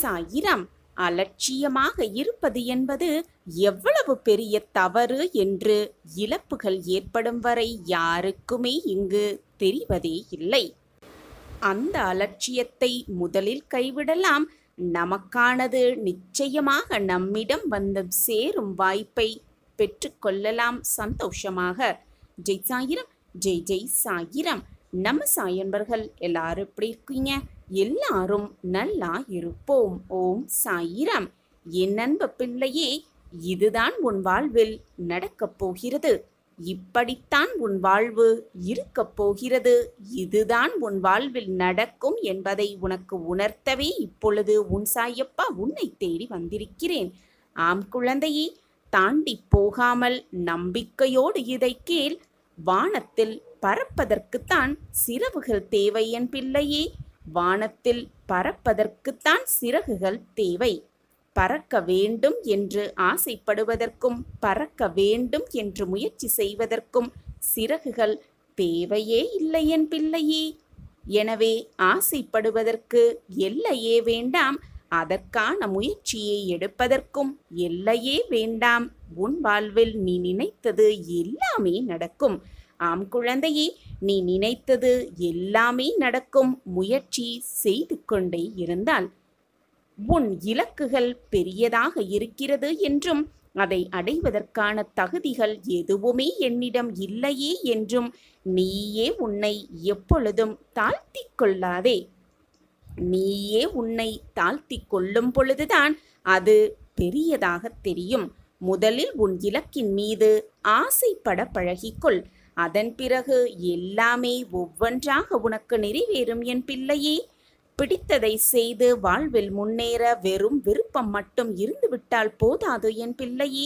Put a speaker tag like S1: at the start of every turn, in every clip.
S1: சாயிரம். அலட்சியமாக இருப்பது என்பது எவ்வளவு பெரிய தவறு என்று இழப்புகள் ஏற்படும் வரை யாருக்குமே இங்கு தெரிவதே இல்லை. அந்த அலட்சியத்தை முதலில் கைவிடலாம். நமக்கானது நிச்சயமாக நம்மிடம் வந்து சேரும் வாய்ப்பை பெற்றுக்கொள்ளலாம் சந்தோஷமாக. ஜெய் சாயிரம், ஜெய் ஜெய் சாயிரம். நம்ம சாயன்பர்கள் எல்லாரும் எப்படி இருக்கீங்க? எல்லாரும் நல்லா இருப்போம். ஓம் சாயிரம். என் அன்பு பிள்ளையே, இதுதான் உன் வாழ்வில் நடக்கப் போகிறது. இப்படித்தான் உன் வாழ்வு இருக்கப் போகிறது. இதுதான் உன் வாழ்வில் நடக்கும் என்பதை உனக்கு உணர்த்தவே இப்பொழுது உன் சாயப்பா உன்னை தேடி வந்திருக்கிறேன். ஆம் குழந்தையே, தாண்டி போகாமல் நம்பிக்கையோடு இதை கேள். வானத்தில் பறப்பதற்குத்தான் சிறகுகள் தேவை என் பிள்ளையே. வானத்தில் பறப்பதற்குத்தான் சிறகுகள் தேவை. பறக்க வேண்டும் என்று ஆசைப்படுவதற்கும் பறக்க வேண்டும் என்று முயற்சி செய்வதற்கும் சிறகுகள் தேவையே இல்லை என் பிள்ளையே. எனவே ஆசைப்படுவதற்கு எல்லையே வேண்டாம். அதற்கான முயற்சியை எடுப்பதற்கும் எல்லையே வேண்டாம். உன் வாழ்வில் நீ நினைத்தது எல்லாமே நடக்கும். ஆம் குழந்தையே, நீ நினைத்தது எல்லாமே நடக்கும். முயற்சி செய்து கொண்டே இருந்தால் உன் இலக்குகள் பெரியதாக இருக்கிறது என்றும் அதை அடைவதற்கான தகுதிகள் எதுவுமே என்னிடம் இல்லையே என்றும் நீயே உன்னை எப்பொழுதும் தாழ்த்தி கொள்ளாதே. நீயே உன்னை தாழ்த்தி கொள்ளும் பொழுதுதான் அது பெரியதாக தெரியும். முதலில் உன் இலக்கின் மீது ஆசைப்பட பழகிக்கொள். அதன் பிறகு எல்லாமே ஒவ்வொன்றாக உனக்கு நிறைவேறும் என் பிள்ளையே. பிடித்ததை செய்து வாழ்வில் முன்னேற வெறும் விருப்பம் மட்டும் இருந்துவிட்டால் போதாது என் பிள்ளையே.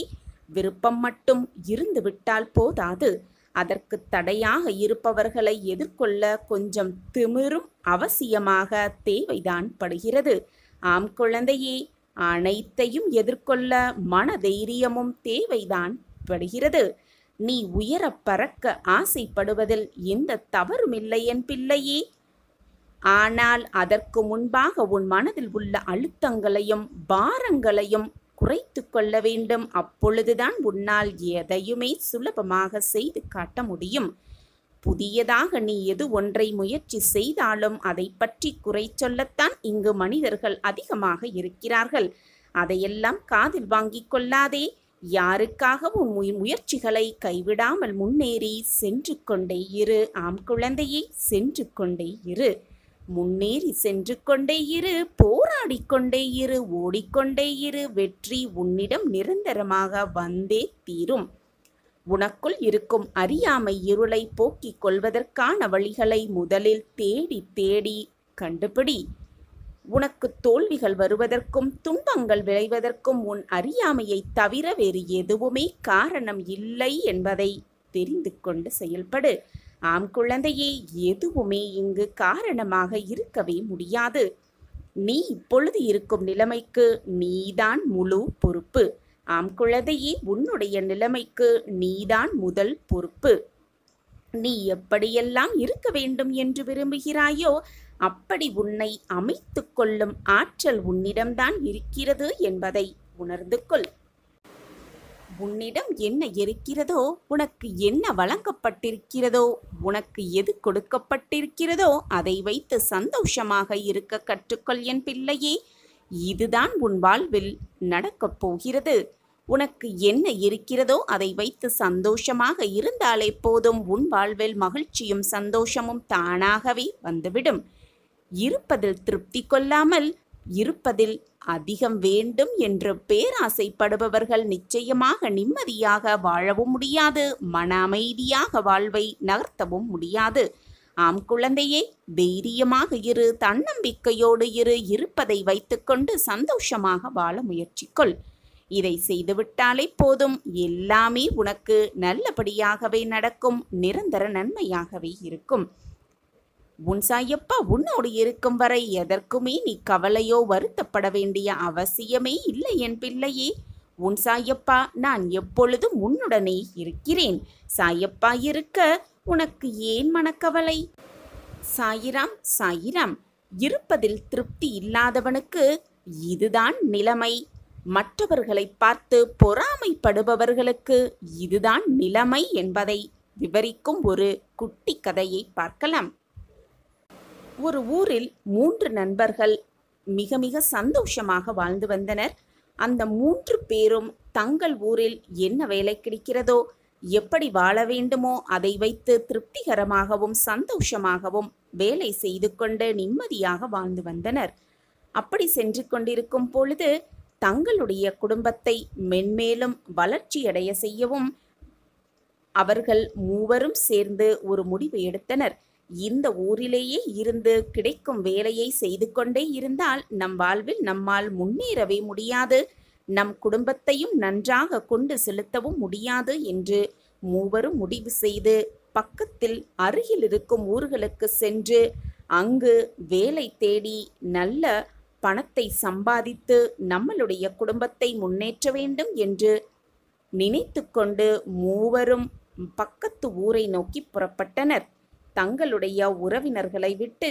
S1: விருப்பம் மட்டும் இருந்துவிட்டால் போதாது. அதற்கு தடையாக இருப்பவர்களை எதிர்கொள்ள கொஞ்சம் திமிரும் அவசியமாக தேவைதான் படுகிறது. ஆம் குழந்தையே, அனைத்தையும் எதிர்கொள்ள மன தைரியமும் தேவைதான் படுகிறது. நீ உயர பறக்க ஆசைப்படுவதில் எந்த தவறுமில்லை என் பிள்ளையே. ஆனால் அதற்கு முன்பாக உன் மனதில் உள்ள அழுத்தங்களையும் பாரங்களையும் குறைத்து கொள்ள வேண்டும். அப்பொழுதுதான் உன்னால் எதையுமே சுலபமாக செய்து காட்ட முடியும். புதியதாக நீ எது ஒன்றை முயற்சி செய்தாலும் அதை பற்றி குறை சொல்லத்தான் இங்கு மனிதர்கள் அதிகமாக இருக்கிறார்கள். அதையெல்லாம் காதில் வாங்கிக் கொள்ளாதே. யாருக்காகவும் முயற்சிகளை கைவிடாமல் முன்னேறி சென்று கொண்டே இரு. ஆம் குழந்தையே, சென்று கொண்டே இரு. முன்னேறி சென்று கொண்டே இரு. போராடிக்கொண்டே இரு. ஓடிக்கொண்டே இரு. வெற்றி உன்னிடம் நிரந்தரமாக வந்தே தீரும். உனக்குள் இருக்கும் அறியாமை இருளை போக்கிக் கொள்வதற்கான வழிகளை முதலில் தேடி தேடி கண்டுபிடி. உனக்கு தோல்விகள் வருவதற்கும் துன்பங்கள் விளைவதற்கும் உன் அறியாமையை தவிர வேறு எதுவுமே காரணம் இல்லை என்பதை தெரிந்து கொண்டு செயல்படு. ஆம் குழந்தையே, எதுவுமே இங்கு காரணமாக இருக்கவே முடியாது. நீ இப்பொழுது இருக்கும் நிலைமைக்கு நீதான் முழு பொறுப்பு. ஆம் குழந்தையே, உன்னுடைய நிலைமைக்கு நீதான் முதல் பொறுப்பு. நீ எப்படியெல்லாம் இருக்க வேண்டும் என்று விரும்புகிறாயோ அப்படி உன்னை அமைத்து கொள்ளும் ஆற்றல் உன்னிடம்தான் இருக்கிறது என்பதை உணர்ந்து கொள். உன்னிடம் என்ன இருக்கிறதோ, உனக்கு என்ன வழங்கப்பட்டிருக்கிறதோ, உனக்கு எது கொடுக்கப்பட்டிருக்கிறதோ அதை வைத்து சந்தோஷமாக இருக்க கற்றுக்கொள் என் பிள்ளையே. இதுதான் உன் வாழ்வில் நடக்கப் போகிறது. உனக்கு என்ன இருக்கிறதோ அதை வைத்து சந்தோஷமாக இருந்தாலே போதும். உன் வாழ்வில் மகிழ்ச்சியும் சந்தோஷமும் தானாகவே வந்துவிடும். இருப்பதில் திருப்தி கொள்ளாமல் இருப்பதில் அதிகம் வேண்டும் என்று பேராசைப்படுபவர்கள் நிச்சயமாக நிம்மதியாக வாழவும் முடியாது. மன அமைதியாக வாழ்வை நகர்த்தவும் முடியாது. ஆம் குழந்தையே, தைரியமாக இரு. தன்னம்பிக்கையோடு இரு. இருப்பதை வைத்துக்கொண்டு சந்தோஷமாக வாழ முயற்சிக்கொள். இதை செய்துவிட்டாலே போதும். எல்லாமே உனக்கு நல்லபடியாகவே நடக்கும். நிரந்தர நன்மையாகவே இருக்கும். உன் சாயப்பா உன்னோடு இருக்கும் வரை எதற்குமே நீ கவலையோ வருத்தப்பட வேண்டிய அவசியமே இல்லை என் பிள்ளையே. உன் சாயப்பா நான் எப்பொழுதும் உன்னுடனே இருக்கிறேன். சாயப்பா இருக்க உனக்கு ஏன் மனக்கவலை? சாயிராம் சாயிராம். இருப்பதில் திருப்தி இல்லாதவனுக்கு இதுதான் நிலைமை. மற்றவர்களை பார்த்து பொறாமைப்படுபவர்களுக்கு இதுதான் நிலைமை என்பதை விவரிக்கும் ஒரு குட்டி கதையை பார்க்கலாம். ஒரு ஊரில் 3 நண்பர்கள் மிக மிக சந்தோஷமாக வாழ்ந்து வந்தனர். அந்த 3 பேரும் தங்கள் ஊரில் என்ன வேலை கிடைக்கிறதோ, எப்படி வாழ வேண்டுமோ அதை வைத்து திருப்திகரமாகவும் சந்தோஷமாகவும் வேலை செய்து கொண்டு நிம்மதியாக வாழ்ந்து வந்தனர். அப்படி சென்று கொண்டிருக்கும் பொழுது தங்களுடைய குடும்பத்தை மென்மேலும் வளர்ச்சியடைய செய்யவும் அவர்கள் 3 சேர்ந்து ஒரு முடிவு எடுத்தனர். இந்த ஊரிலேயே இருந்து கிடைக்கும் வேலையை செய்து கொண்டே இருந்தால் நம் வாழ்வில் நம்மால் முன்னேறவே முடியாது, நம் குடும்பத்தையும் நன்றாக கொண்டு செலுத்தவும் முடியாது என்று 3 முடிவு செய்து பக்கத்தில் அருகில் இருக்கும் ஊர்களுக்கு சென்று அங்கு வேலை தேடி நல்ல பணத்தை சம்பாதித்து நம்மளுடைய குடும்பத்தை முன்னேற்ற வேண்டும் என்று நினைத்து கொண்டு 3 பக்கத்து ஊரை நோக்கி புறப்பட்டனர். தங்களுடைய உறவினர்களை விட்டு,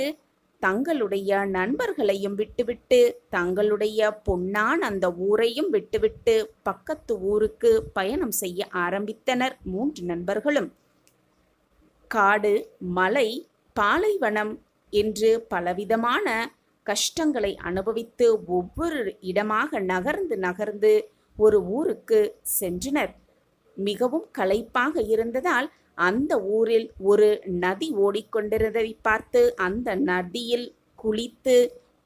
S1: தங்களுடைய நண்பர்களையும் விட்டுவிட்டு, தங்களுடைய பொன்னான அந்த ஊரையும் விட்டுவிட்டு பக்கத்து ஊருக்கு பயணம் செய்ய ஆரம்பித்தனர் 3 நண்பர்களும். காடு, மலை, பாலைவனம் என்று பலவிதமான கஷ்டங்களை அனுபவித்து ஒவ்வொரு இடமாக நகர்ந்து ஒரு ஊருக்கு சென்றனர். மிகவும் களைப்பாக இருந்ததால் அந்த ஊரில் ஒரு நதி ஓடிக்கொண்டிருந்ததை பார்த்து அந்த நதியில் குளித்து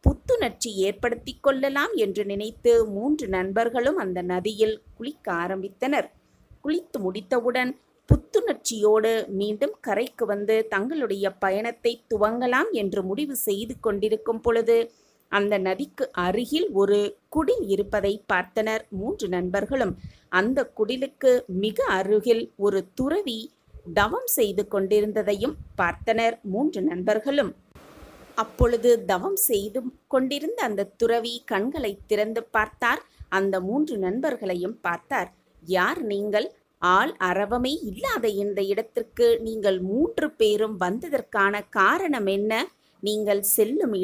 S1: புத்துணர்ச்சி ஏற்படுத்தி கொள்ளலாம் என்று நினைத்து 3 நண்பர்களும் அந்த நதியில் குளிக்க ஆரம்பித்தனர். குளித்து முடித்தவுடன் புத்துணர்ச்சியோடு மீண்டும் கரைக்கு வந்து தங்களுடைய பயணத்தை துவங்கலாம் என்று முடிவு செய்து கொண்டிருக்கும் பொழுது அந்த நதிக்கு அருகில் ஒரு குடில் இருப்பதை பார்த்தனர் 3 நண்பர்களும். அந்த குடிலுக்கு மிக அருகில் ஒரு துறவி தவம் செய்து கொண்டிருந்ததையும் பார்த்தனர் 3 நண்பர்களும். அப்பொழுது தவம் செய்து கொண்டிருந்த அந்த துறவி கண்களை திறந்து பார்த்தார். அந்த 3 நண்பர்களையும் பார்த்தார். யார் நீங்கள்? ஆள் அரவமே இல்லாத இந்த இடத்திற்கு நீங்கள் 3 பேரும் வந்ததற்கான காரணம் என்ன? நீங்கள் செல்லும்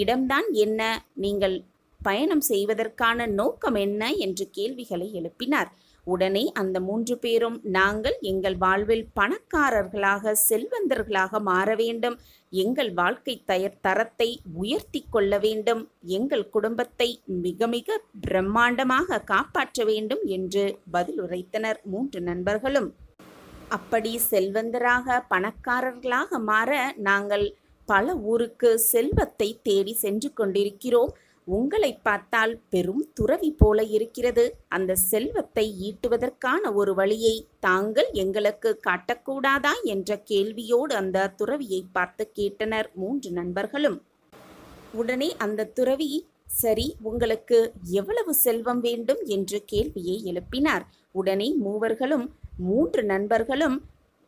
S1: இடம்தான் என்ன? நீங்கள் பயணம் செய்வதற்கான நோக்கம் என்ன என்று கேள்விகளை எழுப்பினார். உடனே அந்த 3 பேரும், நாங்கள் எங்கள் வாழ்வில் பணக்காரர்களாக செல்வந்தர்களாக மாற வேண்டும், எங்கள் வாழ்க்கை தரத்தை உயர்த்தி கொள்ள வேண்டும், எங்கள் குடும்பத்தை மிக மிக பிரம்மாண்டமாக காப்பாற்ற வேண்டும் என்று பதில் உரைத்தனர் 3 நண்பர்களும். அப்படி செல்வந்தராக பணக்காரர்களாக மாற நாங்கள் பல ஊருக்கு செல்வத்தை தேடி சென்று கொண்டிருக்கிறோம். உங்களை பார்த்தால் பெரும் துறவி போல இருக்கிறது. அந்த செல்வத்தை ஈட்டுவதற்கான ஒரு வழியை தாங்கள் எங்களுக்கு காட்டக்கூடாதா என்ற கேள்வியோடு அந்த துறவியை பார்த்து கேட்டனர் 3 நண்பர்களும். உடனே அந்த துறவி, சரி, உங்களுக்கு எவ்வளவு செல்வம் வேண்டும் என்று கேள்வியை எழுப்பினார். உடனே 3 நண்பர்களும்,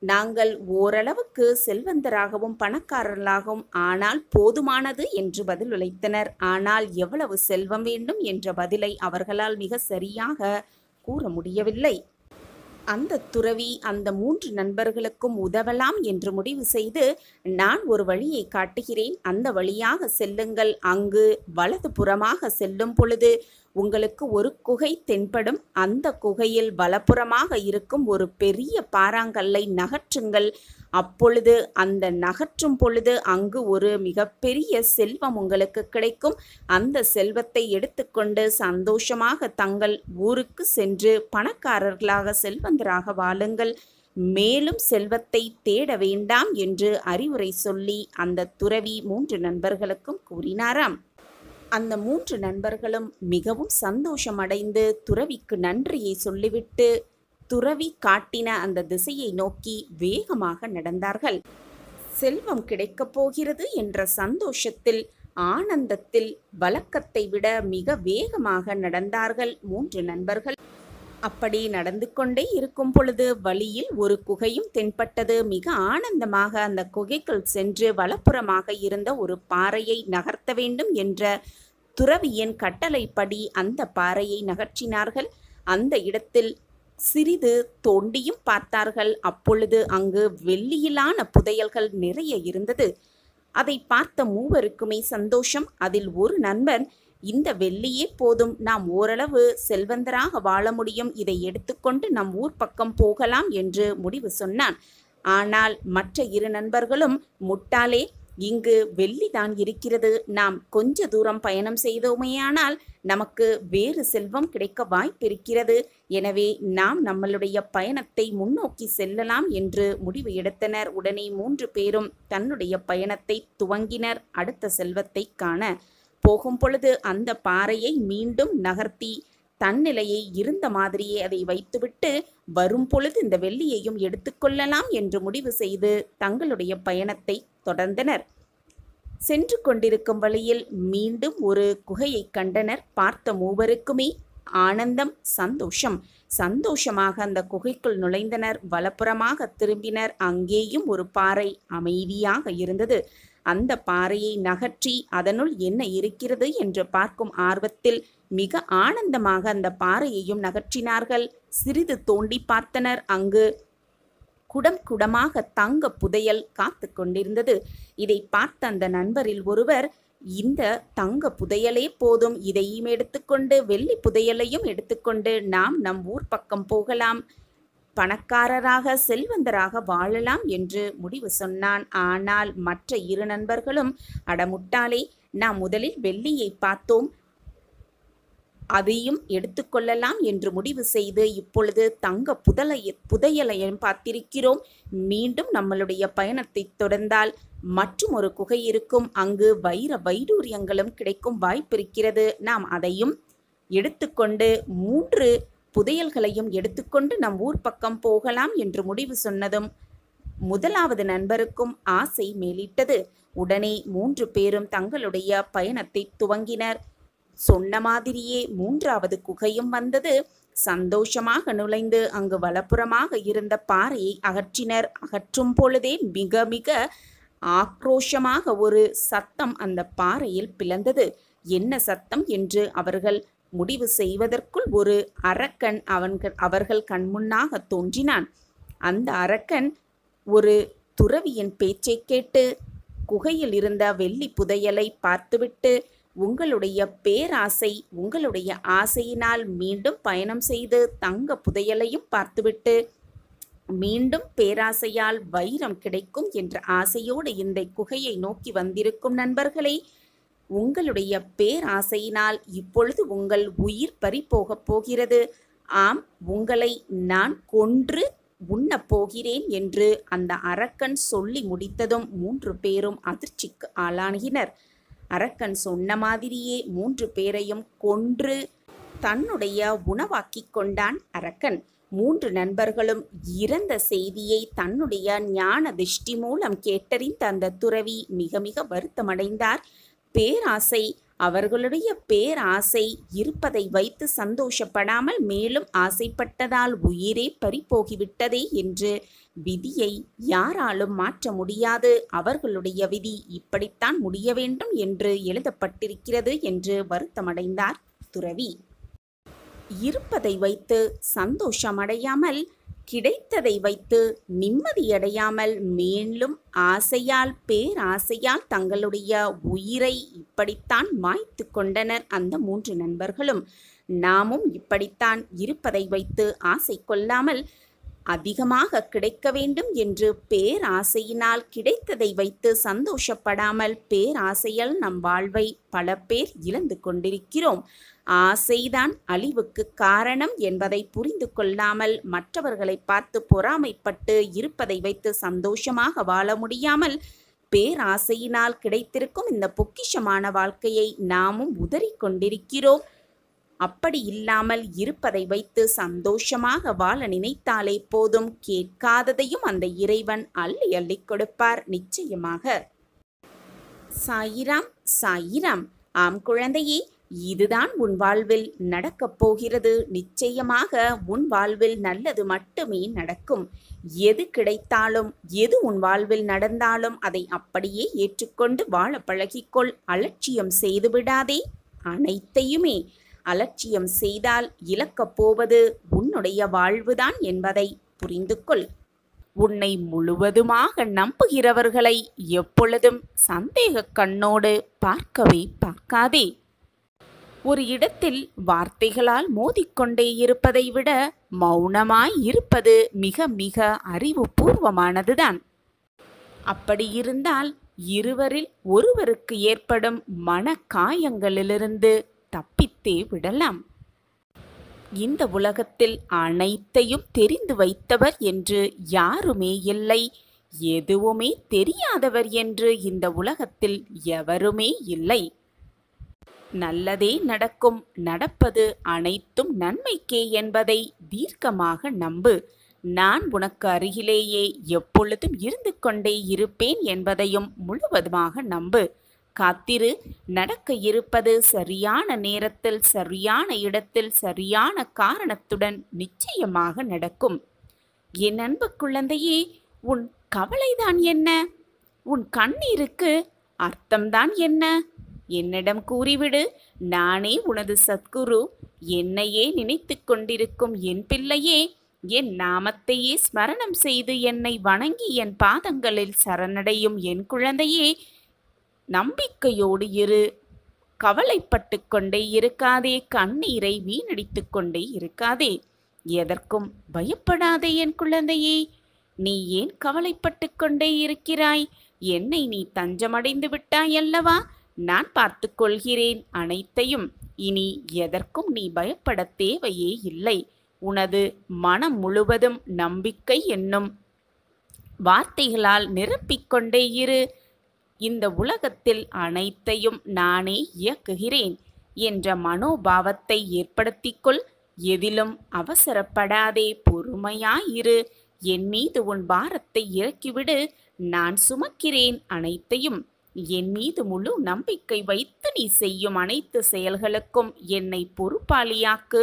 S1: நாங்கள் ஓரளவுக்கு செல்வந்தராகவும் பணக்காரர்களாகவும் ஆனால் போதுமானது என்று பதில் உரைத்தனர். ஆனால் எவ்வளவு செல்வம் வேண்டும் என்ற பதிலை அவர்களால் மிக சரியாக கூற முடியவில்லை. அந்த துறவி அந்த 3 நண்பர்களுக்கும் உதவலாம் என்று முடிவு செய்து, நான் ஒரு வழியை காட்டுகிறேன், அந்த வழியாக செல்லுங்கள். அங்கு வலது புறமாக செல்லும் பொழுது உங்களுக்கு ஒரு குகை தென்படும். அந்த குகையில் வலப்புறமாக இருக்கும் ஒரு பெரிய பாறாங்கல்லை நகற்றுங்கள். அப்பொழுது அந்த நகற்றும் பொழுது அங்கு ஒரு மிகப்பெரிய செல்வம் உங்களுக்கு கிடைக்கும். அந்த செல்வத்தை எடுத்துக்கொண்டு சந்தோஷமாக தங்கள் ஊருக்கு சென்று பணக்காரர்களாக செல்வந்தராக வாழுங்கள். மேலும் செல்வத்தை தேட வேண்டாம் என்று அறிவுரை சொல்லி அந்த துறவி 3 நண்பர்களுக்கும் கூறினாராம். அந்த 3 நண்பர்களும் மிகவும் சந்தோஷமடைந்து துறவிக்கு நன்றியை சொல்லிவிட்டு துறவி காட்டின அந்த திசையை நோக்கி வேகமாக நடந்தார்கள். செல்வம் கிடைக்கப் போகிறது என்ற சந்தோஷத்தில், ஆனந்தத்தில் வழக்கத்தை விட மிக வேகமாக நடந்தார்கள் 3 நண்பர்கள். அப்படி நடந்து கொண்டே இருக்கும் பொழுது வழியில் ஒரு குகையும் தென்பட்டது. மிக ஆனந்தமாக அந்த குகைக்குள் சென்று வலப்புறமாக இருந்த ஒரு பாறையை நகர்த்த வேண்டும் என்ற துறவியின் கட்டளைப்படி அந்த பாறையை நகர்த்தினார்கள். அந்த இடத்தில் சிறிது தோண்டியும் பார்த்தார்கள். அப்பொழுது அங்கு வெள்ளியிலான புதையல்கள் நிறைய இருந்தது. அதை பார்த்த 3 சந்தோஷம். அதில் ஒரு நண்பன், இந்த வெள்ளியே போதும், நாம் ஓரளவு செல்வந்தராக வாழ முடியும், இதை எடுத்துக்கொண்டு நம் ஊர் பக்கம் போகலாம் என்று முடிவு சொன்னான். ஆனால் மற்ற இரு நண்பர்களும், முட்டாளே, இங்கு வெள்ளிதான் இருக்கிறது, நாம் கொஞ்ச தூரம் பயணம் செய்தோமேயானால் நமக்கு வேறு செல்வம் கிடைக்க வாய்ப்பிருக்கிறது, எனவே நாம் நம்மளுடைய பயணத்தை முன்னோக்கி செல்லலாம் என்று முடிவு எடுத்தனர். உடனே 3 பேரும் தன்னுடைய பயணத்தை துவங்கினர். அடுத்த செல்வத்தை காண போகும் பொழுது அந்த பாறையை மீண்டும் நகர்த்தி தன்னிலையை இருந்த மாதிரியே அதை வைத்துவிட்டு வரும் பொழுது இந்த வெள்ளியையும் எடுத்துக்கொள்ளலாம் என்று முடிவு செய்து தங்களுடைய பயணத்தை தொடர்ந்தனர். சென்று கொண்டிருக்கும் வழியில் மீண்டும் ஒரு குகையை கண்டனர். பார்த்த மூவருக்குமே ஆனந்தம், சந்தோஷமாக அந்த குகைக்குள் நுழைந்தனர். வலப்புறமாக திரும்பினர். அங்கேயும் ஒரு பாறை அமைதியாக இருந்தது. அந்த பாறையை நகர்த்தி அதனுள் என்ன இருக்கிறது என்று பார்க்கும் ஆர்வத்தில் மிக ஆனந்தமாக அந்த பாறையையும் நகர்த்தினார்கள். சிறிது தோண்டி பார்த்தனர். அங்கு குடம் குடமாக தங்க புதையல் காத்து கொண்டிருந்தது. இதை பார்த்த அந்த நண்பரில் ஒருவர், இந்த தங்க புதையலே போதும், இதையும் எடுத்துக்கொண்டு வெள்ளி புதையலையும் எடுத்துக்கொண்டு நாம் நம் ஊர் பக்கம் போகலாம், பணக்காரராக செல்வந்தராக வாழலாம் என்று முடிவு சொன்னான். ஆனால் மற்ற இரு நண்பர்களும், அடமுட்டாளே, நாம் முதலில் வெள்ளியை பார்த்தோம், அதையும் எடுத்துக்கொள்ளலாம் என்று முடிவு செய்து இப்பொழுது தங்க புதையலையும் பார்த்திருக்கிறோம். மீண்டும் நம்மளுடைய பயணத்தை தொடர்ந்தால் மற்றும் ஒரு குகை இருக்கும், அங்கு வைர வைடூரியங்களும் கிடைக்கும் வாய்ப்பிருக்கிறது, நாம் அதையும் எடுத்துக்கொண்டு 3 புதையல்களையும் எடுத்துக்கொண்டு நம் ஊர் பக்கம் போகலாம் என்று முடிவு சொன்னதும் முதலாவது நண்பருக்கும் ஆசை மேலிட்டது. உடனே 3 பேரும் தங்களுடைய பயணத்தை துவங்கினர். சொன்ன மாதிரியே 3வது குகையும் வந்தது. சந்தோஷமாக நுழைந்து அங்கு வலப்புறமாக இருந்த பாறையை அகற்றினர். அகற்றும் பொழுதே மிக மிக ஆக்ரோஷமாக ஒரு சத்தம் அந்த பாறையில் பிளந்தது. என்ன சத்தம் என்று அவர்கள் முடிவு செய்வதற்குள் ஒரு அரக்கன் அவர்கள் கண்முன்னாக தோன்றினான். அந்த அரக்கன் ஒரு துறவியின் பேச்சை கேட்டு குகையில் இருந்த வெள்ளி புதையலை பார்த்துவிட்டு, உங்களுடைய பேராசை, உங்களுடைய ஆசையினால் மீண்டும் பயணம் செய்து தங்க புதையலையும் பார்த்துவிட்டு மீண்டும் பேராசையால் வைரம் கிடைக்கும் என்ற ஆசையோடு இந்த குகையை நோக்கி வந்திருக்கும் நண்பர்களே, உங்களுடைய பேராசையினால் இப்பொழுது உங்கள் உயிர் பறிபோகப் போகிறது. ஆம், உங்களை நான் கொன்று உண்ணப் போகிறேன் என்று அந்த அரக்கன் சொல்லி முடித்ததும் 3 பேரும் அதிர்ச்சிக்கு ஆளாகினர். அரக்கன் சொன்ன மாதிரியே 3 பேரையும் கொன்று தன்னுடைய உணவாக்கி கொண்டான் அரக்கன். 3 நண்பர்களும் இறந்த செய்தியை தன்னுடைய ஞான திருஷ்டி மூலம் கேட்டறிந்த அந்த துறவி மிக மிக வருத்தமடைந்தார். பேராசை, அவர்களுடைய பேராசை இருப்பதை வைத்து சந்தோஷப்படாமல் மேலும் ஆசைப்பட்டதால் உயிரே பறிபோகிவிட்டதே என்று விதியை யாராலும் மாற்ற முடியாது, அவர்களுடைய விதி இப்படித்தான் முடிய வேண்டும் என்று எழுதப்பட்டிருக்கிறது என்று வருத்தமடைந்தார் துறவி. இருப்பதை வைத்து சந்தோஷமடையாமல், கிடைத்ததை வைத்து நிம்மதியடையாமல், மேலும் ஆசையால் பேராசையால் தங்களுடைய உயிரை இப்படித்தான் மாய்த்து கொண்டனர் அந்த 3 நண்பர்களும். நாமும் இப்படித்தான் இருப்பதை வைத்து ஆசை கொள்ளாமல், அதிகமாக கிடைக்க வேண்டும் என்று பேராசையினால் கிடைத்ததை வைத்து சந்தோஷப்படாமல், பேராசையால் நம் வாழ்வை பல பேர் இழந்து கொண்டிருக்கிறோம். ஆசைதான் அழிவுக்கு காரணம் என்பதை புரிந்து கொள்ளாமல், மற்றவர்களை பார்த்து பொறாமைப்பட்டு இருப்பதை வைத்து சந்தோஷமாக வாழ முடியாமல், பேராசையினால் கிடைத்திருக்கும் இந்த பொக்கிஷமான வாழ்க்கையை நாமும் உதறிக் கொண்டிருக்கிறோம். அப்படி இல்லாமல் இருப்பதை வைத்து சந்தோஷமாக வாழ நினைத்தாலே போதும், கேட்காததையும் அந்த இறைவன் அள்ளி அள்ளி கொடுப்பார் நிச்சயமாக. சாயிராம் சாயிராம். ஆம் குழந்தையே, இதுதான் உன் வாழ்வில் நடக்கப் போகிறது. நிச்சயமாக உன் வாழ்வில் நல்லது மட்டுமே நடக்கும். எது கிடைத்தாலும், எது உன் வாழ்வில் நடந்தாலும் அதை அப்படியே ஏற்றுக்கொண்டு வாழ பழகிக்கொள். அலட்சியம் செய்து விடாதே. அனைத்தையுமே அலட்சியம் செய்தால் இழக்கப் போவது உன்னுடைய வாழ்வுதான் என்பதை புரிந்து கொள். உன்னை முழுவதுமாக நம்புகிறவர்களை எப்பொழுதும் சந்தேக கண்ணோடு பார்க்கவே பார்க்காதே. ஒரு இடத்தில் வார்த்தைகளால் மோதிக்கொண்டே இருப்பதை விட மௌனமாய் இருப்பது மிக மிக அறிவுபூர்வமானதுதான். அப்படியிருந்தால் இருவரில் ஒருவருக்கு ஏற்படும் மனக்காயங்களிலிருந்து தப்பித்தே விடலாம். இந்த உலகத்தில் அனைத்தையும் தெரிந்து வைத்தவர் என்று யாருமே இல்லை. எதுவுமே தெரியாதவர் என்று இந்த உலகத்தில் எவருமே இல்லை. நல்லதே நடக்கும், நடப்பது அனைத்தும் நன்மைக்கே என்பதை தீர்க்கமாக நம்பு. நான் உனக்கு அருகிலேயே எப்பொழுதும் இருந்து கொண்டே இருப்பேன் என்பதையும் முழுவதுமாக நம்பு. காத்திரு. நடக்க இருப்பது சரியான நேரத்தில், சரியான இடத்தில், சரியான காரணத்துடன் நிச்சயமாக நடக்கும். என் அன்பு குழந்தையே, உன் கவலைதான் என்ன? உன் கண்ணீருக்கு அர்த்தம்தான் என்ன? என்னிடம் கூறிவிடு. நானே உனது சத்குரு. என்னையே நினைத்து கொண்டிருக்கும் என் பிள்ளையே, என் நாமத்தையே ஸ்மரணம் செய்து என்னை வணங்கி என் பாதங்களில் சரணடையும் என் குழந்தையே, நம்பிக்கையோடு இரு. கவலைப்பட்டு கொண்டே இருக்காதே. கண்ணீரை வீணடித்து கொண்டே இருக்காதே. எதற்கும் பயப்படாதே என் குழந்தையே. நீ ஏன் கவலைப்பட்டு கொண்டே இருக்கிறாய்? என்னை நீ தஞ்சமடைந்து விட்டாய் அல்லவா? நான் பார்த்து கொள்கிறேன் அனைத்தையும். இனி எதற்கும் நீ பயப்பட தேவையே இல்லை. உனது மனம் முழுவதும் நம்பிக்கை என்னும் வார்த்தைகளால் நிரப்பிக்கொண்டே இரு. இந்த உலகத்தில் அனைத்தையும் நானே இயக்குகிறேன் என்ற மனோபாவத்தை ஏற்படுத்திக்கொள். எதிலும் அவசரப்படாதே. பொறுமையாயிரு. என் மீது உன் பாரத்தை இறக்கிவிடு. நான் சுமக்கிறேன் அனைத்தையும். என் மீது முழு நம்பிக்கை வைத்து நீ செய்யும் அனைத்து செயல்களுக்கும் என்னை பொறுப்பாளியாக்கு.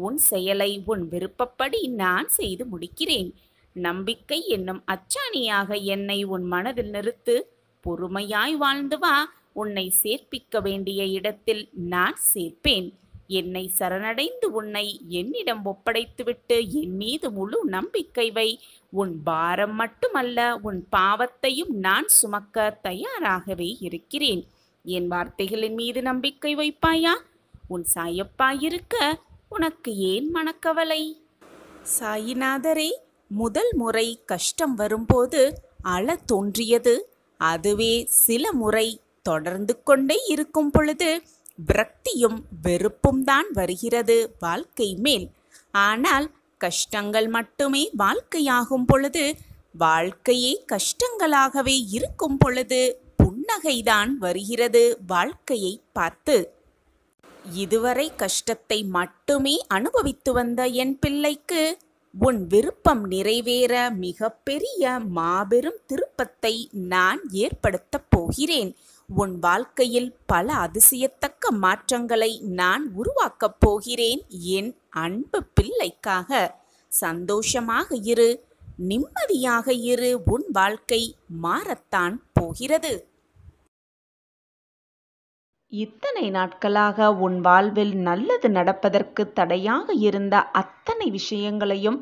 S1: உன் செயலை உன் விருப்பப்படி நான் செய்து முடிக்கிறேன். நம்பிக்கை என்னும் அச்சாணியாக என்னை உன் மனதில் நிறுத்து. பொறுமையாய் வாழ்ந்து வா. உன்னை சேர்ப்பிக்க வேண்டிய இடத்தில் நான் சேர்ப்பேன். என்னை சரணடைந்து உன்னை என்னிடம் ஒப்படைத்துவிட்டு என் மீது முழு நம்பிக்கை வை. உன் பாரம் மட்டுமல்ல, உன் பாவத்தையும் நான் சுமக்க தயாராகவே இருக்கிறேன். என் வார்த்தைகளின் மீது நம்பிக்கை வைப்பாயா? உன் சாயப்பாயிருக்க உனக்கு ஏன் மனக்கவலை? சாயிநாதரே, முதல் முறை கஷ்டம் வரும்போது அழ தோன்றியது. அதுவே சில முறை தொடர்ந்து கொண்டே இருக்கும் பொழுது விரக்தியும் வெறுப்பும் தான் வருகிறது வாழ்க்கை மேல். ஆனால் கஷ்டங்கள் மட்டுமே வாழ்க்கையாகும் பொழுது, வாழ்க்கையே கஷ்டங்களாகவே இருக்கும் பொழுது புன்னகைதான் வருகிறது வாழ்க்கையை பார்த்து. இதுவரை கஷ்டத்தை மட்டுமே அனுபவித்து வந்த என் பிள்ளைக்கு உன் விருப்பம் நிறைவேற மிகப்பெரிய மாபெரும் திருப்பத்தை நான் ஏற்படுத்தப் போகிறேன். உன் வாழ்க்கையில் பல அதிசயத்தக்க மாற்றங்களை நான் உருவாக்கப் போகிறேன். என் அன்பு பிள்ளைக்காக சந்தோஷமாக இரு, நிம்மதியாக இரு. உன் வாழ்க்கை மாறத்தான் போகிறது. இத்தனை நாட்களாக உன் வாழ்வில் நல்லது நடப்பதற்கு தடையாக இருந்த அத்தனை விஷயங்களையும்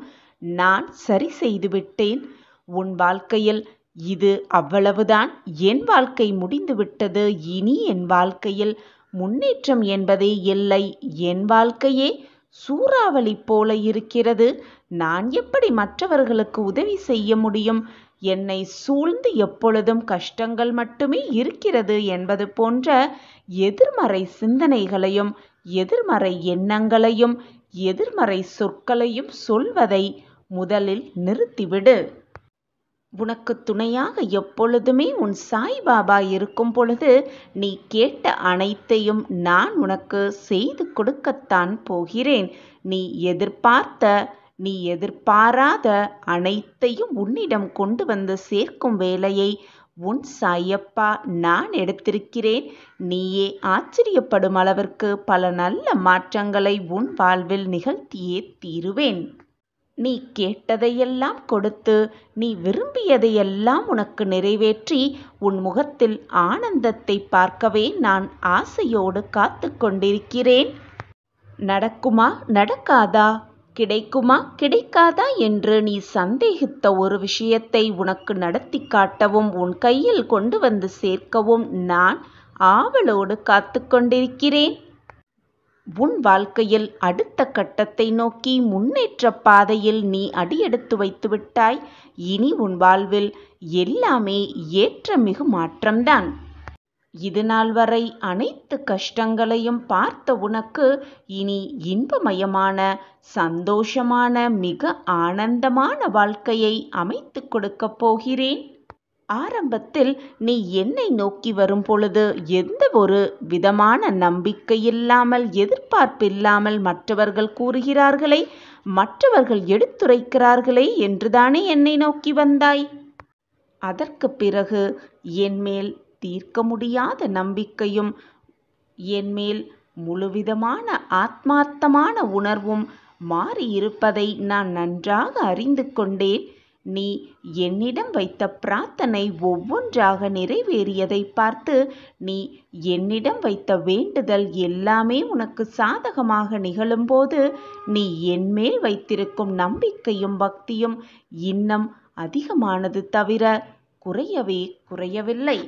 S1: நான் சரி செய்துவிட்டேன். உன் வாழ்க்கையில் இது அவ்வளவுதான். என் வாழ்க்கை முடிந்துவிட்டது. இனி என் வாழ்க்கையில் முன்னேற்றம் என்பதே இல்லை. என் வாழ்க்கையே சூறாவளி போல இருக்கிறது. நான் எப்படி மற்றவர்களுக்கு உதவி செய்ய முடியும்? என்னை சூழ்ந்து எப்பொழுதும் கஷ்டங்கள் மட்டுமே இருக்கிறது என்பது போன்ற எதிர்மறை சிந்தனைகளையும் எதிர்மறை எண்ணங்களையும் எதிர்மறை சொற்களையும் சொல்வதை முதலில் நிறுத்திவிடு. உனக்கு துணையாக எப்பொழுதுமே உன் சாய்பாபா இருக்கும் பொழுது நீ கேட்ட அனைத்தையும் நான் உனக்கு செய்து கொடுக்கத்தான் போகிறேன். நீ எதிர்பார்த்த, நீ எதிர்பாராத அனைத்தையும் உன்னிடம் கொண்டு வந்து சேர்க்கும் வேலையை உன் சாயப்பா நான் எடுத்திருக்கிறேன். நீயே ஆச்சரியப்படும் அளவிற்கு பல நல்ல மாற்றங்களை உன் வாழ்வில் நிகழ்த்தியே தீருவேன். நீ கேட்டதையெல்லாம் கொடுத்து, நீ விரும்பியதையெல்லாம் உனக்கு நிறைவேற்றி உன் முகத்தில் ஆனந்தத்தை பார்க்கவே நான் ஆசையோடு காத்து கொண்டிருக்கிறேன். நடக்குமா நடக்காதா, கிடைக்குமா கிடைக்காதா என்று நீ சந்தேகித்த ஒரு விஷயத்தை உனக்கு நடத்தி காட்டவும் உன் கையில் கொண்டு வந்து சேர்க்கவும் நான் ஆவலோடு காத்து கொண்டிருக்கிறேன். உன் வாழ்க்கையில் அடுத்த கட்டத்தை நோக்கி முன்னேற்ற பாதையில் நீ அடியெடுத்து வைத்து விட்டாய். இனி உன் வாழ்வில் எல்லாமே ஏற்றமிகு மாற்றம்தான். இதுநாள் வரை அனைத்து கஷ்டங்களையும் பார்த்த உனக்கு இனி இன்பமயமான சந்தோஷமான மிக ஆனந்தமான வாழ்க்கையை அமைத்து கொடுக்கப் போகிறேன். ஆரம்பத்தில் நீ என்னை நோக்கி வரும் பொழுது எந்த ஒரு விதமான நம்பிக்கையில்லாமல் எதிர்பார்ப்பில்லாமல் மற்றவர்கள் கூறுகிறார்களே, மற்றவர்கள் எடுத்துரைக்கிறார்களே என்றுதானே என்னை நோக்கி வந்தாய். அதற்கு பிறகு என்மேல் தீர்க்க முடியாத நம்பிக்கையும் என்மேல் முழுவிதமான ஆத்மார்த்தமான உணர்வும் மாறியிருப்பதை நான் நன்றாக அறிந்து கொண்டேன். நீ என்னிடம் வைத்த பிரார்த்தனை ஒவ்வொன்றாக நிறைவேறியதை பார்த்து நீ என்னிடம் வைத்த வேண்டுதல் எல்லாமே உனக்கு சாதகமாக நிகழும்போது நீ என்மேல் வைத்திருக்கும் நம்பிக்கையும் பக்தியும் இன்னும் அதிகமானது தவிர குறையவே குறையவில்லை.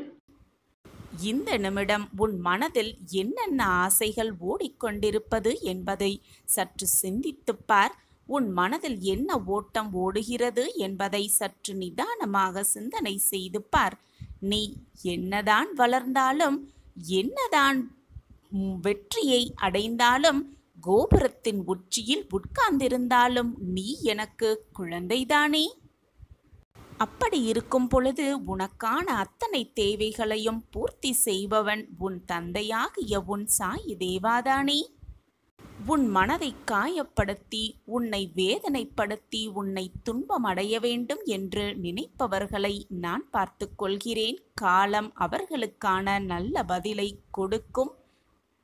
S1: இந்த நிமிடம் உன் மனதில் என்னென்ன ஆசைகள் ஓடிக்கொண்டிருப்பது என்பதை சற்று சிந்தித்துப் பார். உன் மனதில் என்ன ஓட்டம் ஓடுகிறது என்பதை சற்று நிதானமாக சிந்தனை செய்து பார். நீ என்னதான் வளர்ந்தாலும் என்னதான் வெற்றியை அடைந்தாலும் கோபுரத்தின் உச்சியில் உட்கார்ந்திருந்தாலும் நீ எனக்கு குழந்தைதானே. அப்படி இருக்கும் பொழுது உனக்கான அத்தனை தேவைகளையும் பூர்த்தி செய்பவன் உன் தந்தையாகிய உன் சாயி தேவாதானே. உன் மனதை காயப்படுத்தி உன்னை வேதனைப்படுத்தி உன்னை துன்பமடைய வேண்டும் என்று நினைப்பவர்களை நான் பார்த்து கொள்கிறேன். காலம் அவர்களுக்கான நல்ல பதிலை கொடுக்கும்.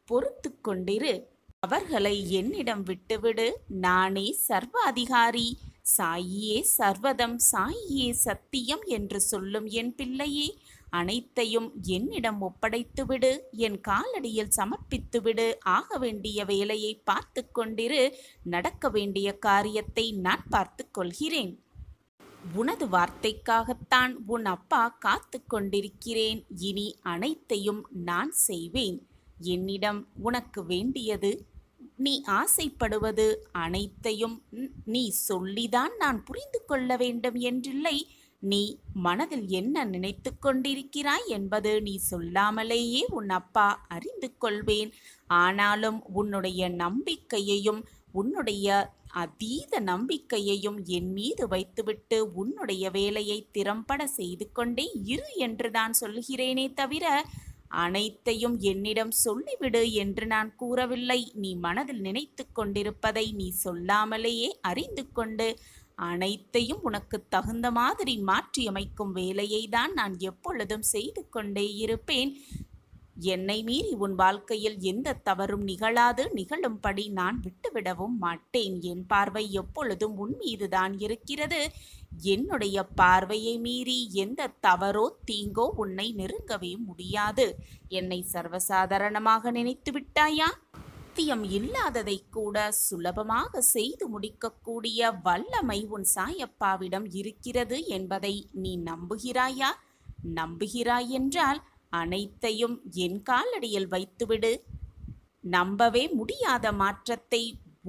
S1: பொறுத்து கொண்டிரு. அவர்களை என்னிடம் விட்டுவிடு. நானே சர்வ அதிகாரி. சாயியே சர்வதம், சாயியே சத்தியம் என்று சொல்லும் என் பிள்ளையே, அனைத்தையும் என்னிடம் ஒப்படைத்துவிடு. என் காலடியில் சமர்ப்பித்துவிடு. ஆக வேண்டிய வேலையை பார்த்து கொண்டிரு. நடக்க வேண்டிய காரியத்தை நான் பார்த்து கொள்கிறேன். உனது வார்த்தைக்காகத்தான் உன் அப்பா காத்து கொண்டிருக்கிறேன். இனி அனைத்தையும் நான் செய்வேன். என்னிடம் உனக்கு வேண்டியது, நீ ஆசைப்படுவது அனைத்தையும் நீ சொல்லிதான் நான் புரிந்து கொள்ள வேண்டும் என்றில்லை. நீ மனதில் என்ன நினைத்து கொண்டிருக்கிறாய் என்பது நீ சொல்லாமலேயே உன் அப்பா அறிந்து கொள்வேன். ஆனாலும் உன்னுடைய நம்பிக்கையையும் உன்னுடைய அதீத நம்பிக்கையையும் என் மீது வைத்துவிட்டு உன்னுடைய வேலையை திறம்பட செய்து கொண்டே இரு என்று நான் சொல்கிறேனே தவிர அனைத்தையும் என்னிடம் சொல்லிவிடு என்று நான் கூறவில்லை. நீ மனதில் நினைத்து கொண்டிருப்பதை நீ சொல்லாமலேயே அறிந்து கொண்டு அனைத்தையும் உனக்கு தகுந்த மாதிரி மாற்றியமைக்கும் வேலையை தான் நான் எப்பொழுதும் செய்து கொண்டே இருப்பேன். என்னை மீறி உன் வாழ்க்கையில் எந்த தவறும் நிகழாது. நிகழும்படி நான் விட்டுவிடவும் மாட்டேன். என் பார்வை எப்பொழுதும் உன் மீதுதான் இருக்கிறது. என்னுடைய பார்வையை மீறி எந்த தவறோ தீங்கோ உன்னை நெருங்கவே முடியாது. என்னை சர்வசாதாரணமாக நினைத்து விட்டாயா? சாத்தியம் இல்லாததை கூட சுலபமாக செய்து முடிக்கக்கூடிய வல்லமை உன் சாயப்பாவிடம் இருக்கிறது என்பதை நீ நம்புகிறாயா? நம்புகிறாய் என்றால் அனைத்தையும் என் காலடியில் வைத்துவிடு. நம்பவே முடியாத மாற்றத்தை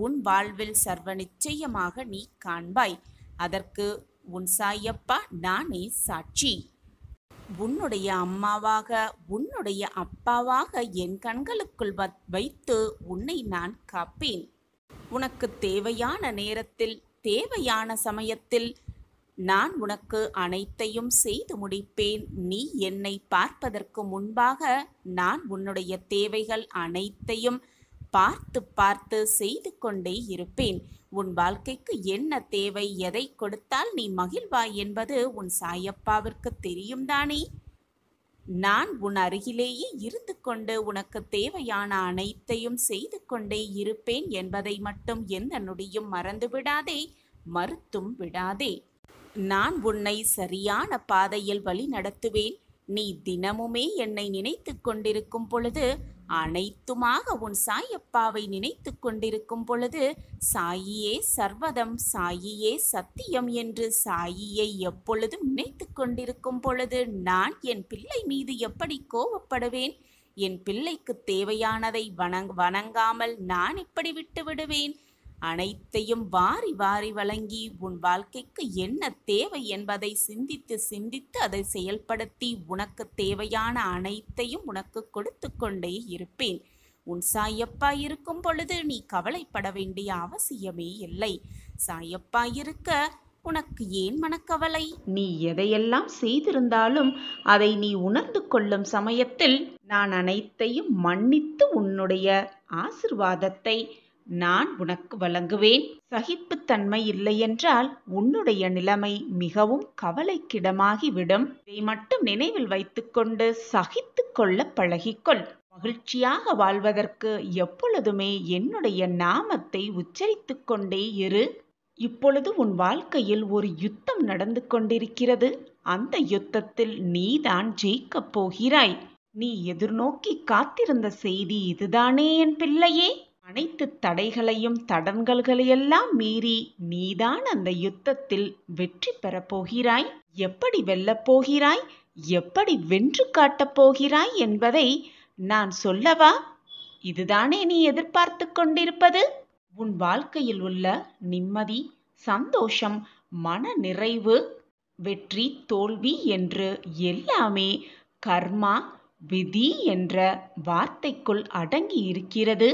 S1: உன் வாழ்வில் சர்வ நிச்சயமாக நீ காண்பாய். அதற்கு உன் சாயப்பா நானே சாட்சி. உன்னுடைய அம்மாவாக உன்னுடைய அப்பாவாக என் கண்களுக்குள் வைத்து உன்னை நான் காப்பேன். உனக்கு தேவையான நேரத்தில் தேவையான சமயத்தில் நான் உனக்கு அனைத்தையும் செய்து முடிப்பேன். நீ என்னை பார்ப்பதற்கு முன்பாக நான் உன்னுடைய தேவைகள் அனைத்தையும் பார்த்து பார்த்து செய்து கொண்டே இருப்பேன். உன் வாழ்க்கைக்கு என்ன தேவை, எதை கொடுத்தால் நீ மகிழ்வாய் என்பது உன் சாயப்பாவிற்கு தெரியும் தானே. நான் உன் அருகிலேயே இருந்து கொண்டு உனக்கு தேவையான அனைத்தையும் செய்து கொண்டே இருப்பேன் என்பதை மட்டும் எந்த நொடியும் மறந்து விடாதே, மறுத்தும் விடாதே. நான் உன்னை சரியான பாதையில் வழி நடத்துவேன். நீ தினமுமே என்னை நினைத்து கொண்டிருக்கும் பொழுது, அனைத்துமாக உன் சாயப்பாவை நினைத்து கொண்டிருக்கும் பொழுது, சாயியே சர்வதம், சாயியே சத்தியம் என்று சாயியை எப்பொழுதும் நினைத்து கொண்டிருக்கும் பொழுது நான் என் பிள்ளை மீது எப்படி கோபப்படுவேன்? என் பிள்ளைக்கு தேவையானதை வணங்காமல் நான் இப்படி விட்டு விடுவேன்? அனைத்தையும் வாரி வாரி வழங்கி உன் வாழ்க்கைக்கு என்ன தேவை என்பதை சிந்தித்து சிந்தித்து அதை செயல்படுத்தி உனக்கு தேவையான அனைத்தையும் உனக்கு கொடுத்து கொண்டே இருப்பேன். உன் சாயப்பா இருக்கும் பொழுது நீ கவலைப்பட வேண்டிய அவசியமே இல்லை. சாயப்பா இருக்க உனக்கு ஏன் மனக்கவலை?
S2: நீ எதையெல்லாம் செய்திருந்தாலும் அதை நீ உணர்ந்து கொள்ளும் சமயத்தில் நான் அனைத்தையும் மன்னித்து உன்னுடைய ஆசிர்வாதத்தை நான் உனக்கு வழங்குவேன். சகிப்புத்தன்மை இல்லையென்றால் உன்னுடைய நிலைமை மிகவும் கவலைக்கிடமாகிவிடும். இதை மட்டும் நினைவில் வைத்துக்கொண்டு சகித்து கொள்ள பழகிக்கொள். மகிழ்ச்சியாக வாழ்வதற்கு எப்பொழுதுமே என்னுடைய நாமத்தை உச்சரித்து கொண்டே இரு. இப்பொழுது உன் வாழ்க்கையில் ஒரு யுத்தம் நடந்து கொண்டிருக்கிறது. அந்த யுத்தத்தில் நீதான் ஜெயிக்கப் போகிறாய். நீ எதிர்நோக்கி காத்திருந்த செய்தி இதுதானே என் பிள்ளையே? அனைத்து தடைகளையும் தடங்கல்களையெல்லாம் மீறி நீதான் அந்த யுத்தத்தில் வெற்றி பெறப் போகிறாய். எப்படி வெல்லப் போகிறாய், எப்படி வென்று காட்டப் போகிறாய் என்பதை நான் சொல்லவா? இதுதானே நீ எதிர்பார்த்து கொண்டிருப்பது? உன் வாழ்க்கையில் உள்ள நிம்மதி, சந்தோஷம், மன நிறைவு, வெற்றி, தோல்வி என்று எல்லாமே கர்மா, விதி என்ற வார்த்தைக்குள் அடங்கி இருக்கிறது.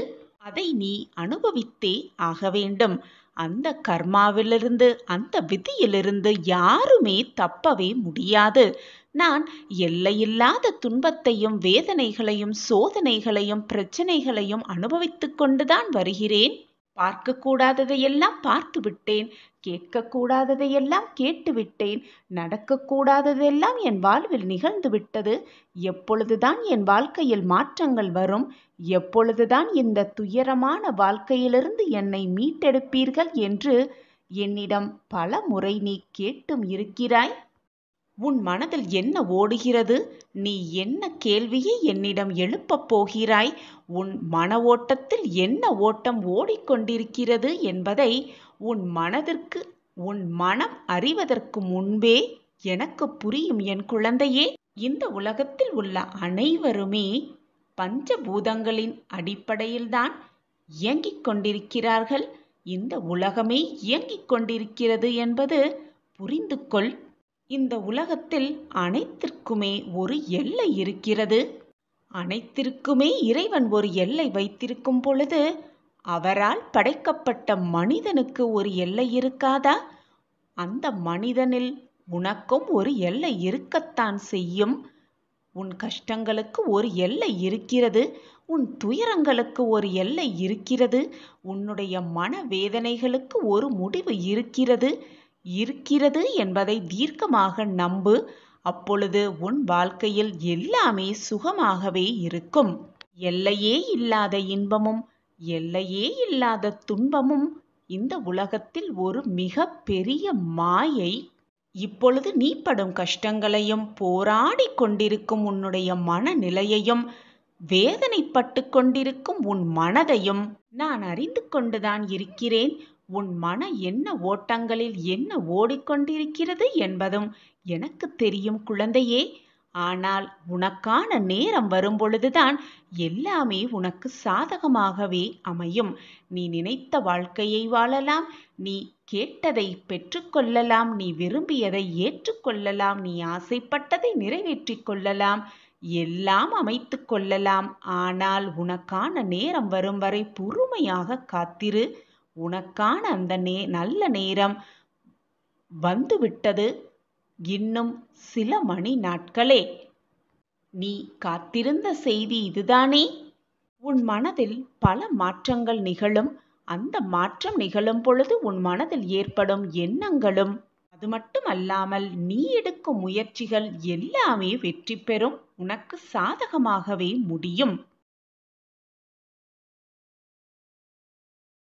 S2: அதை நீ அனுபவித்தே ஆக வேண்டும். அந்த கர்மாவிலிருந்து, அந்த விதியிலிருந்து யாருமே தப்பவே முடியாது. நான் எல்லையில்லாத துன்பத்தையும் வேதனைகளையும் சோதனைகளையும் பிரச்சனைகளையும் அனுபவித்து கொண்டுதான் வருகிறேன். பார்க்கக்கூடாததையெல்லாம் பார்த்து விட்டேன், கேட்கக்கூடாததையெல்லாம் கேட்டுவிட்டேன், நடக்கக்கூடாததெல்லாம் என் வாழ்வில் நிகழ்ந்து விட்டது. எப்பொழுதுதான் என் வாழ்க்கையில் மாற்றங்கள் வரும்? எப்பொழுதுதான் இந்த துயரமான வாழ்க்கையிலிருந்து என்னை மீட்டெடுப்பீர்கள் என்று என்னிடம் பல முறை நீ கேட்டும் இருக்கிறாய். உன் மனதில் என்ன ஓடுகிறது? நீ என்ன கேள்வியை என்னிடம் எழுப்பப் போகிறாய்? உன் மன ஓட்டத்தில் என்ன ஓட்டம் ஓடிக்கொண்டிருக்கிறது என்பதை உன் மனம் அறிவதற்கு முன்பே எனக்கு புரியும் என் குழந்தையே. இந்த உலகத்தில் உள்ள அனைவருமே பஞ்சபூதங்களின் அடிப்படையில்தான் இயங்கிக் கொண்டிருக்கிறார்கள். இந்த உலகமே இயங்கிக் கொண்டிருக்கிறது என்பது புரிந்து கொள். இந்த உலகத்தில் அனைத்திற்குமே ஒரு எல்லை இருக்கிறது. அனைத்திற்குமே இறைவன் ஒரு எல்லை வைத்திருக்கும் பொழுது அவரால் படைக்கப்பட்ட மனிதனுக்கு ஒரு எல்லை இருக்காதா? அந்த மனிதனில் உனக்கும் ஒரு எல்லை இருக்கத்தான் செய்யும். உன் கஷ்டங்களுக்கு ஒரு எல்லை இருக்கிறது. உன் துயரங்களுக்கு ஒரு எல்லை இருக்கிறது. உன்னுடைய மனவேதனைகளுக்கு ஒரு முடிவு இருக்கிறது என்பதை தீர்க்கமாக நம்பு. அப்பொழுது உன் வாழ்க்கையில் எல்லாமே சுகமாகவே இருக்கும். எல்லையே இல்லாத இன்பமும் எல்லையே இல்லாத துன்பமும் இந்த உலகத்தில் ஒரு மிக பெரிய மாயை. இப்பொழுது நீ படும் கஷ்டங்களையும் போராடி கொண்டிருக்கும் உன்னுடைய மனநிலையையும் வேதனைப்பட்டு கொண்டிருக்கும் உன் மனதையும் நான் அறிந்து கொண்டுதான் இருக்கிறேன். உன் மன என்ன ஓட்டங்களில் என்ன ஓடிக்கொண்டிருக்கிறது என்பதும் எனக்கு தெரியும் குழந்தையே. ஆனால் உனக்கான நேரம் வரும்பொழுதுதான் எல்லாமே உனக்கு சாதகமாகவே அமையும். நீ நினைத்த வாழ்க்கையை வாழலாம். நீ கேட்டதை பெற்றுக்கொள்ளலாம். நீ விரும்பியதை ஏற்றுக்கொள்ளலாம். நீ ஆசைப்பட்டதை நிறைவேற்றிக் கொள்ளலாம். எல்லாம் அமைத்து கொள்ளலாம். ஆனால் உனக்கான நேரம் வரும் வரை பொறுமையாக காத்திரு. உனக்கான அந்த நல்ல நேரம் வந்துவிட்டது. இன்னும் சில மணி நாட்களே. நீ காத்திருந்த செய்தி இதுதானே? உன் மனதில் பல மாற்றங்கள் நிகழும். அந்த மாற்றம் நிகழும் பொழுது உன் மனதில் ஏற்படும் எண்ணங்களும் அது மட்டும் அல்லாமல் நீ எடுக்கும் முயற்சிகள் எல்லாமே வெற்றி பெறும். உனக்கு சாதகமாகவே முடியும்.